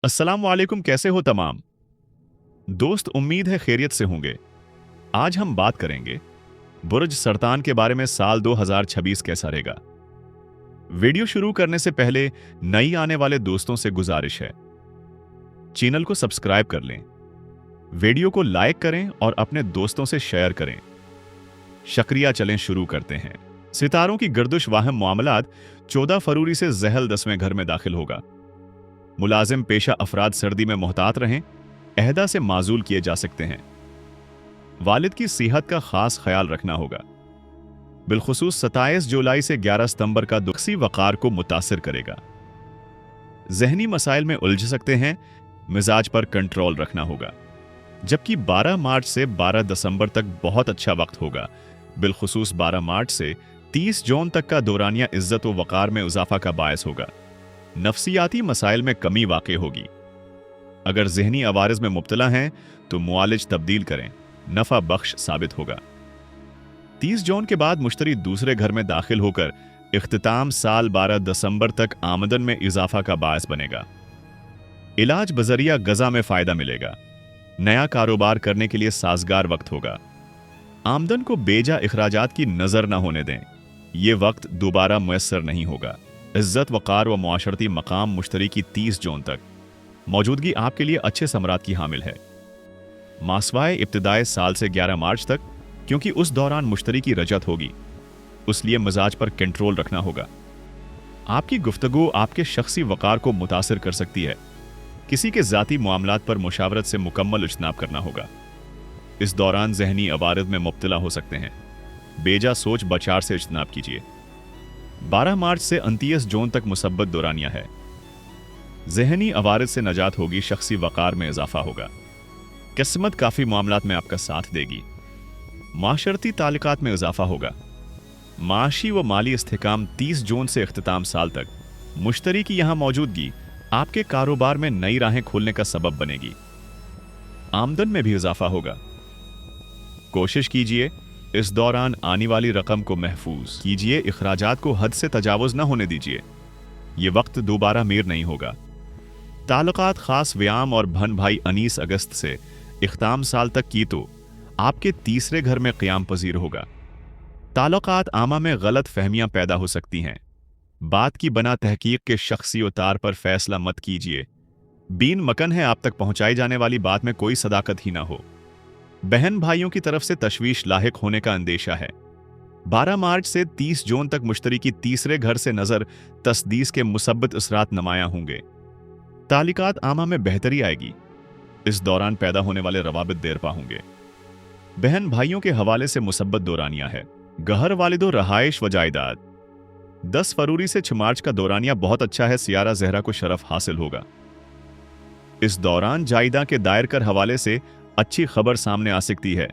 अस्सलाम वालेकुम, कैसे हो तमाम दोस्त। उम्मीद है खैरियत से होंगे। आज हम बात करेंगे बुर्ज सरतान के बारे में। साल 2026 कैसा रहेगा। वीडियो शुरू करने से पहले नई आने वाले दोस्तों से गुजारिश है, चैनल को सब्सक्राइब कर लें, वीडियो को लाइक करें और अपने दोस्तों से शेयर करें। शुक्रिया। चलें शुरू करते हैं। सितारों की गर्दिश वाहम मामलात। 14 फरवरी से ज़हल 10वें घर में दाखिल होगा। मुलाजिम पेशा अफराद सर्दी में मोहतात रहें, अहदा से माजूल किए जा सकते हैं। वालिद की सेहत का खास ख्याल रखना होगा। बिलखुसूस 27 जुलाई से 11 सितंबर का दुखसी वकार को मुतासिर करेगा। जहनी मसाइल में उलझ सकते हैं, मिजाज पर कंट्रोल रखना होगा। जबकि 12 मार्च से 12 दिसंबर तक बहुत अच्छा वक्त होगा। बिलखुसूस 12 मार्च से 30 जून तक का दौरानिया इज्जत व वकार में इजाफा का बायस होगा। नफ्सियाती मसाइल में कमी वाक़ई होगी। अगर जहनी अवारिज में मुब्तला हैं तो मुआलिज तब्दील करें, नफा बख्श साबित होगा। 30 जून के बाद मुश्तरी दूसरे घर में दाखिल होकर इख्तिताम साल 12 दिसंबर तक आमदन में इजाफा का बायस बनेगा। इलाज बजरिया गजा में फायदा मिलेगा। नया कारोबार करने के लिए साजगार वक्त होगा। आमदन को बेजा इखराजात की नजर न होने दें, यह वक्त दोबारा मुयस्सर नहीं होगा। इज्जत वकार व मुआशरती मकाम मुश्तरी की 30 जून तक मौजूदगी आपके लिए अच्छे समरात की हामिल है। मासवाए इब्तिदाए साल से 11 मार्च तक, क्योंकि उस दौरान मुश्तरी की रजत होगी, उसलिए मिजाज पर कंट्रोल रखना होगा। आपकी गुफ्तगू आपके शख्सी वकार को मुतासिर कर सकती है। किसी के ज़ाती मामलात पर मुशावरत से मुकम्मल इज्तनाब करना होगा। इस दौरान जहनी अवारिद में मुब्तला हो सकते हैं। बेजा सोच बचार से इज्तनाब कीजिए। 12 मार्च से 29 जून तक मुसब्बत दौरानिया है। जहनी अवारिद से नजात होगी, शख्सी वकार में इजाफा होगा। किस्मत काफ़ी मामलात में आपका साथ देगी। माशरती ताल्लुकात में इजाफा होगा। माशी व माली इस्तेहकाम 30 जून से इख्तिताम साल तक मुश्तरी की यहां मौजूदगी आपके कारोबार में नई राहें खोलने का सबब बनेगी। आमदन में भी इजाफा होगा। कोशिश कीजिए इस दौरान आने वाली रकम को महफूज कीजिए, इखराजात को हद से तजावुज न होने दीजिए। यह वक्त दोबारा मीर नहीं होगा। ताल्लुकात खास व्यायाम और भन भाई अनीस अगस्त से इख्ताम साल तक की तो आपके तीसरे घर में क़याम पजीर होगा। ताल्लुकात आमा में गलत फहमियां पैदा हो सकती हैं। बात की बना तहकीक के शख्सी उतार पर फैसला मत कीजिए। बीन मकन है आप तक पहुंचाई जाने वाली बात में कोई सदाकत ही ना हो। बहन भाइयों की तरफ से तशवीश लाहिक होने का अंदेशा है। 12 मार्च से 30 जून तक मुश्तरी की तीसरे घर से नजर तस्दीस के मुसब्बत असरात नुमायां होंगे। तालिकात आमा में बेहतरी आएगी। इस दौरान पैदा होने वाले रवाबित देरपा होंगे। बहन भाइयों के हवाले से मुसब्बत दौरानिया है। गहर वालिदो रहाइश व जायदाद। 10 फरवरी से 6 मार्च का दौरानिया बहुत अच्छा है। सियारा जहरा को शरफ हासिल होगा। इस दौरान जायदा के दायर कर हवाले से अच्छी खबर सामने आ सकती है।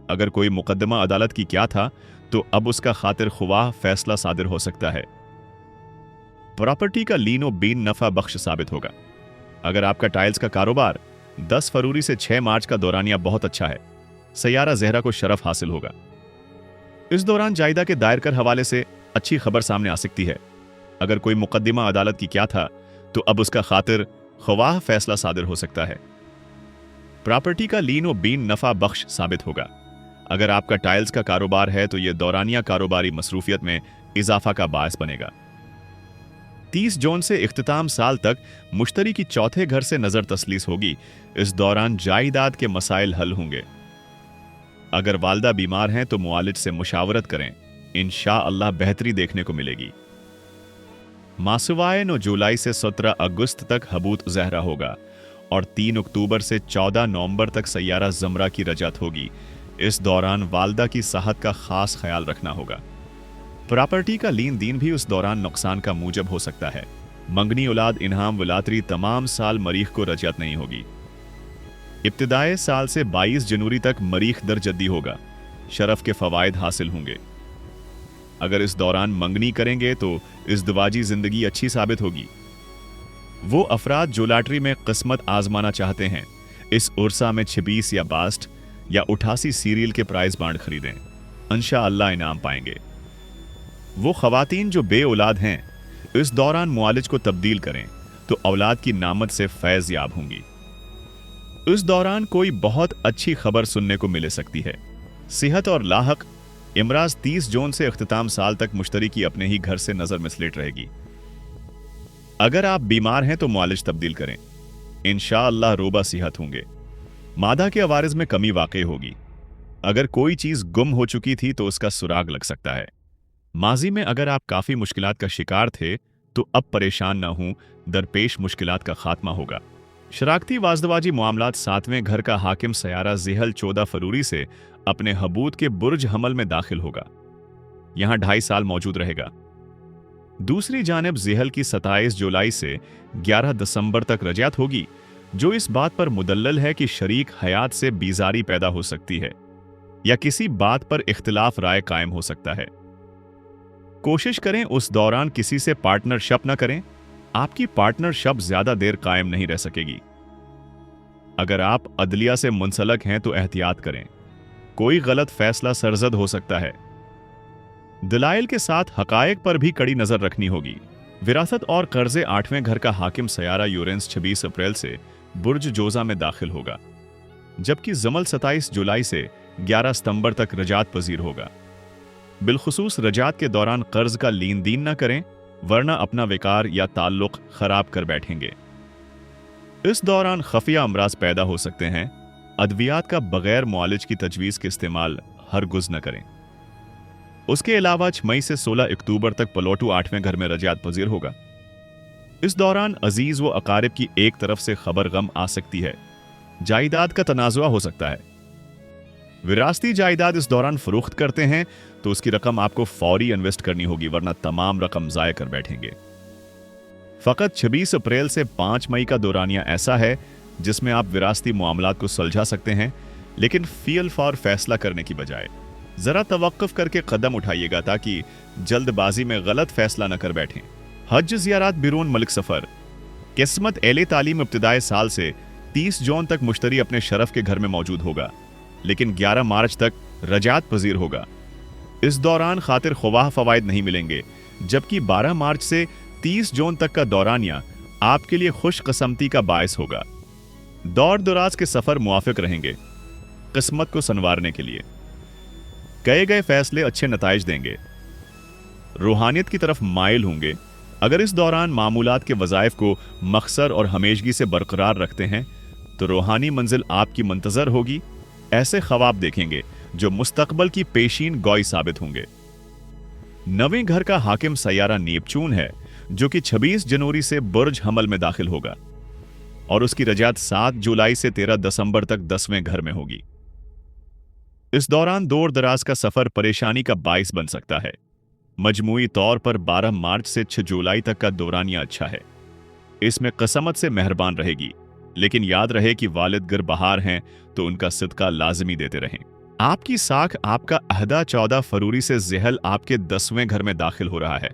अगर कोई मुकदमा अदालत की क्या था तो अब उसका खातिर ख्वाह फैसला सादिर हो सकता है। प्रॉपर्टी का लीनो बीन नफा बख्श साबित होगा। अगर आपका टाइल्स का कारोबार 10 फरवरी से 6 मार्च का दौरानिया बहुत अच्छा है, सयारा जहरा को शरफ हासिल होगा। इस दौरान जायदा के दायर कर हवाले से अच्छी खबर सामने आ सकती है। अगर कोई मुकदमा अदालत की क्या था तो अब उसका खातिर ख्वाह फैसला सादिर हो सकता है। प्रॉपर्टी का लीनो बीन नफा बख्श साबित होगा। अगर आपका टाइल्स का कारोबार है तो यह दौरानिया कारोबारी मसरूफियत में इजाफा का बायस बनेगा। 30 जून से इख्तिताम साल तक मुश्तरी की चौथे घर से नजर तसलीस होगी। इस दौरान जायदाद के मसाइल हल होंगे। अगर वालदा बीमार हैं तो मुआलिज से मुशावरत करें, इंशाअल्लाह बेहतरी देखने को मिलेगी। मासवाए 9 जुलाई से 17 अगस्त तक हबूत जहरा होगा और 3 अक्टूबर से 14 नवंबर तक सैयारा जमरा की रजत होगी। इस दौरान वालदा की सेहत का खास ख्याल रखना होगा। प्रॉपर्टी का लीन दीन भी उस दौरान नुकसान का मूजब हो सकता है। मंगनी औलाद इन्हाम वलातरी तमाम साल मरीख को रजत नहीं होगी। इब्तिदाए साल से 22 जनवरी तक मरीख दर जद्दी होगा। शरफ के फवायद हासिल होंगे। अगर इस दौरान मंगनी करेंगे तो इज़्दिवाजी जिंदगी अच्छी साबित होगी। वो अफराद जो लॉटरी में किस्मत आजमाना चाहते हैं, इस उर्सा में 26 या 62 या 88 सीरियल के प्राइज बांड खरीदें, इंशाअल्लाह इनाम पाएंगे। वो खवातीन जो बे औलाद हैं, इस दौरान मुआलिज को तब्दील करें। तो औलाद की नामत से फैज याब होंगी। इस दौरान कोई बहुत अच्छी खबर सुनने को मिल सकती है। सेहत और लाहक इमराज 30 जून से इख्तिताम साल तक मुश्तरी की अपने ही घर से नजर मिसलेट रहेगी। अगर आप बीमार हैं तो मुआलिज तब्दील करें, इंशाअल्लाह रोबा सेहत होंगे। मादा के अवारिज में कमी वाक़ई होगी। अगर कोई चीज गुम हो चुकी थी तो उसका सुराग लग सकता है। माजी में अगर आप काफी मुश्किलात का शिकार थे तो अब परेशान ना हों, दरपेश मुश्किलात का खात्मा होगा। शराकती वाजदवाजी मामलात 7वें घर का हाकिम सयारा ज़ेहल 14 फरवरी से अपने हबूत के बुर्ज हमल में दाखिल होगा। यहां 2.5 साल मौजूद रहेगा। दूसरी जानिब ज़ेहल की 27 जुलाई से 11 दिसंबर तक रजयत होगी, जो इस बात पर मुदल्लल है कि शरीक हयात से बीजारी पैदा हो सकती है या किसी बात पर इख्तिलाफ राय कायम हो सकता है। कोशिश करें उस दौरान किसी से पार्टनरशिप न करें। आपकी पार्टनरशिप ज्यादा देर कायम नहीं रह सकेगी। अगर आप अदलिया से मुंसलक हैं तो एहतियात करें, कोई गलत फैसला सरजद हो सकता है। दलाइल के साथ हकायक पर भी कड़ी नजर रखनी होगी। विरासत और कर्जे 8वें घर का हाकिम सयारा यूरेंस 26 अप्रैल से बुर्ज जोजा में दाखिल होगा, जबकि जमल 27 जुलाई से 11 सितंबर तक रजात पजीर होगा। बिलखुसूस रजात के दौरान कर्ज का लीन दीन न करें, वरना अपना विकार या ताल्लुक खराब कर बैठेंगे। इस दौरान खफिया अमराज पैदा हो सकते हैं। अद्वियात का बगैर मुआलिज की तजवीज के इस्तेमाल हरगुज न करें। उसके अलावा 6 मई से 16 अक्टूबर तक पलोटू 8वें घर में रजात पजीर होगा। इस दौरान अजीज व अकारिब की एक तरफ से खबर गम आ सकती है। जायदाद का तनाजुआ हो सकता है। विरासती जायदाद इस दौरान फरोख्त करते हैं तो उसकी रकम आपको फौरी इन्वेस्ट करनी होगी, वरना तमाम रकम जाया कर बैठेंगे। फकत 26 अप्रैल से 5 मई का दौरानिया ऐसा है जिसमें आप विरासती मामलात को सुलझा सकते हैं, लेकिन फील फॉर फैसला करने की बजाय जरा तवक्कुफ करके कदम उठाइएगा ताकि जल्दबाजी में गलत फैसला न कर बैठें। हज ज़ियारत बिरून मुल्क सफर। किस्मत एले तालीम इब्तिदाई साल से 30 जून तक मुश्तरी अपने शरफ के घर में मौजूद होगा, लेकिन 11 मार्च तक रजात पजीर होगा। इस दौरान खातिर ख्वाह फवायद नहीं मिलेंगे, जबकि 12 मार्च से 30 जून तक का दौरानिया आपके लिए खुश किस्मती का बायस होगा। दौर दराज के सफर मुआफिक रहेंगे किस्मत को संवारने के लिए। कए गए फैसले अच्छे नताइज देंगे। रूहानियत की तरफ माइल होंगे। अगर इस दौरान मामूलात के वज़ाइफ को मकसर और हमेशगी से बरकरार रखते हैं तो रूहानी मंजिल आपकी मुंतजर होगी। ऐसे ख्वाब देखेंगे जो मुस्तकबल की पेशीन गोई साबित होंगे। 9वें घर का हाकिम सयारा नेपचून है, जो कि 26 जनवरी से बुर्ज हमल में दाखिल होगा और उसकी रजात 7 जुलाई से 13 दिसंबर तक 10वें घर में होगी। इस दौरान दूर दराज का सफर परेशानी का बाइस बन सकता है। मजमूई तौर पर 12 मार्च से 6 जुलाई तक का दौरानिया अच्छा है। इसमें कसमत से मेहरबान रहेगी, लेकिन याद रहे कि वालिद गर बहार हैं तो उनका सिदका लाजमी देते रहें। आपकी साख आपका अहदा 14 फरवरी से ज़ेहल आपके 10वें घर में दाखिल हो रहा है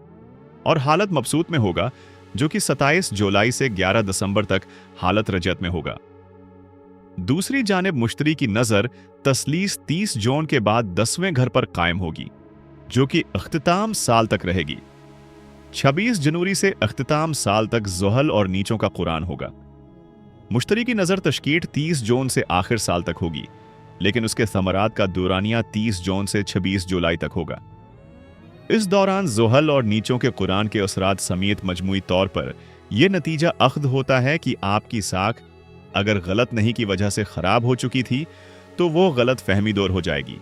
और हालत मबसूत में होगा, जो कि 27 जुलाई से 11 दिसंबर तक हालत रजत में होगा। दूसरी जानिब मुश्तरी की नजर तस्लीस 30 जून के बाद 10वें घर पर कायम होगी, जो कि इख्तिताम साल तक रहेगी। 26 जनवरी से इख्तिताम साल तक ज़ुहल और नीचों का कुरान होगा। मुश्तरी की नजर तशकीट 30 जून से आखिर साल तक होगी, लेकिन उसके समरात का दौरानिया 30 जून से 26 जुलाई तक होगा। इस दौरान ज़ुहल और नीचों के कुरान के असरात समेत मजमूई तौर पर यह नतीजा अख्द होता है कि आपकी साख अगर गलत नहीं की वजह से खराब हो चुकी थी तो वो गलत फहमी दूर हो जाएगी।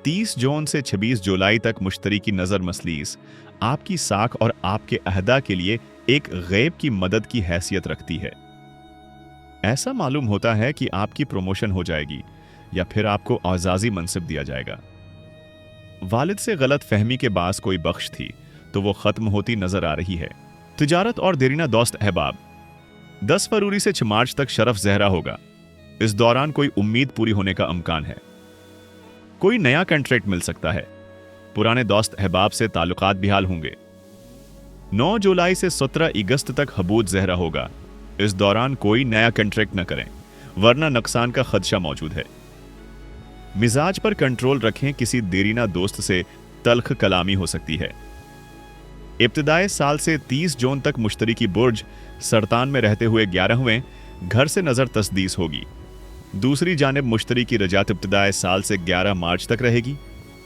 30 जून से 26 जुलाई तक मुश्तरी की नजर मसलीस आपकी साख और आपके अहदा के लिए एक गैब की मदद की हैसियत रखती है। ऐसा मालूम होता है कि आपकी प्रमोशन हो जाएगी या फिर आपको आजाजी मनसिब दिया जाएगा। वालिद से गलत फहमी के बास कोई बख्श थी तो वो खत्म होती नजर आ रही है। तिजारत और देरीना दोस्त अहबाब। 10 फरवरी से 6 मार्च तक शरफ ज़हरा होगा। इस दौरान कोई उम्मीद पूरी होने का इम्कान है। कोई नया कॉन्ट्रैक्ट मिल सकता है। पुराने दोस्त अहबाब से ताल्लुकात बिहाल होंगे। 9 जुलाई से 17 अगस्त तक हबूत ज़हरा होगा। इस दौरान कोई नया कॉन्ट्रैक्ट न करें, वरना नुकसान का खदशा मौजूद है। मिजाज पर कंट्रोल रखें, किसी देरीना दोस्त से तल्ख कलामी हो सकती है। इब्तिदाई साल से 30 जून तक मुश्तरी की बुर्ज सरतान में रहते हुए 11वें घर से नजर तस्दीस होगी। दूसरी जानिब मुश्तरी की रजात इब्तिदाई साल से 11 मार्च तक रहेगी।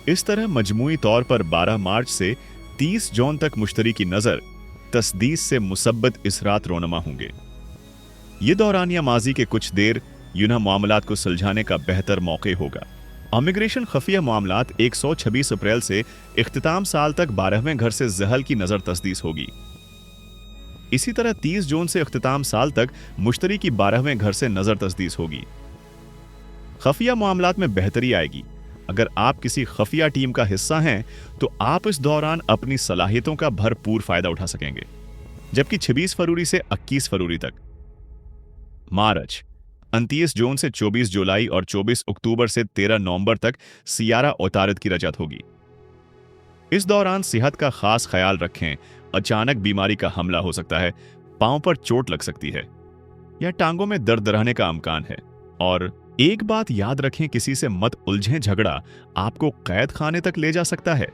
इस तरह मजमूई तौर पर 12 मार्च से 30 जून तक मुश्तरी की नजर तस्दीस से मुसब्बत इसरात रोनमा होंगे। ये दौरानिया माजी के कुछ देर यूना मामलात को सुलझाने का बेहतर मौके होगा। इमिग्रेशन खफिया मामलात 126 अप्रैल से इख्तिताम साल तक 12वें घर से जहल की नजर तस्दीस होगी। इसी तरह 30 जून से इख्तिताम साल तक मुश्तरी की 12वें घर से नजर तस्दीस होगी। खफिया मामलात में बेहतरी आएगी। अगर आप किसी खफिया टीम का हिस्सा हैं तो आप इस दौरान अपनी सलाहियतों का भरपूर फायदा उठा सकेंगे। जबकि 26 फरवरी से 21 फरवरी तक मार्च, 29 जून से 24 जुलाई और 24 अक्टूबर से 13 नवंबर तक सियारा उतारत की रजत होगी। इस दौरान सेहत का खास ख्याल रखें। अचानक बीमारी का हमला हो सकता है, पांव पर चोट लग सकती है या टांगों में दर्द रहने का इम्कान है। और एक बात याद रखें, किसी से मत उलझें, झगड़ा आपको कैद खाने तक ले जा सकता है।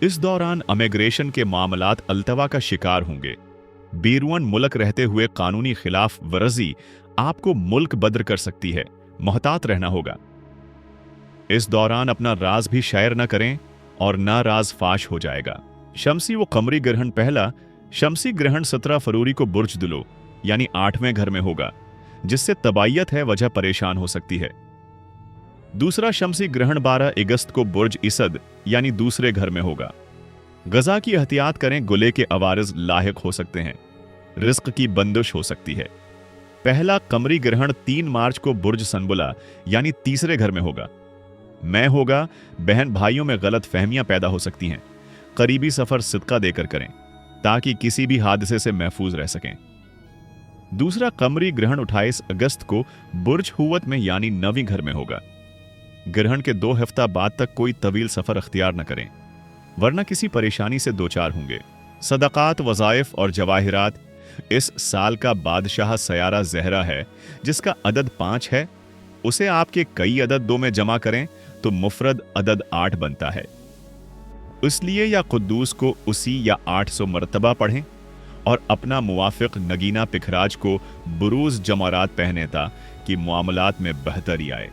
इस दौरान इमिग्रेशन के मामलात अल्तवा का शिकार होंगे। बेरुअन मुल्क रहते हुए कानूनी खिलाफ वर्जी आपको मुल्क बदर कर सकती है, मोहतात रहना होगा। इस दौरान अपना राज भी शायर न करें और ना राज फाश हो जाएगा। शमसी व कमरी ग्रहण पहला शमसी ग्रहण 17 फरवरी को बुर्ज दुलो यानी 8वें घर में होगा, जिससे तबायत है, वजह परेशान हो सकती है। दूसरा शमसी ग्रहण 12 अगस्त को बुर्ज इसद यानी दूसरे घर में होगा। गजा की एहतियात करें, गुले के अवारिज लाहिक हो सकते हैं, रिस्क की बंदिश हो सकती है। पहला कमरी ग्रहण 3 मार्च को बुर्ज सनबुला यानी तीसरे घर में होगा। मैं होगा, बहन भाइयों में गलत फहमियां पैदा हो सकती हैं। करीबी सफर सिदका देकर करें ताकि किसी भी हादसे से महफूज रह सकें। दूसरा कमरी ग्रहण 28 अगस्त को बुर्ज हुवत में यानी 9वीं घर में होगा। ग्रहण के 2 हफ्ता बाद तक कोई तवील सफर अख्तियार न करें, वरना किसी परेशानी से दो चार होंगे। सदकात, वज़ाइफ और जवाहिरात। इस साल का बादशाह सयारा ज़हरा है, जिसका अदद 5 है। उसे आपके कई अदद 2 में जमा करें तो मुफरद अदद 8 बनता है। इसलिए या कुद्दूस को उसी या 800 मरतबा पढ़ें और अपना मुवाफिक नगीना पिखराज को बुरूज जमारात पहने ता कि मामलात में बेहतरी आए।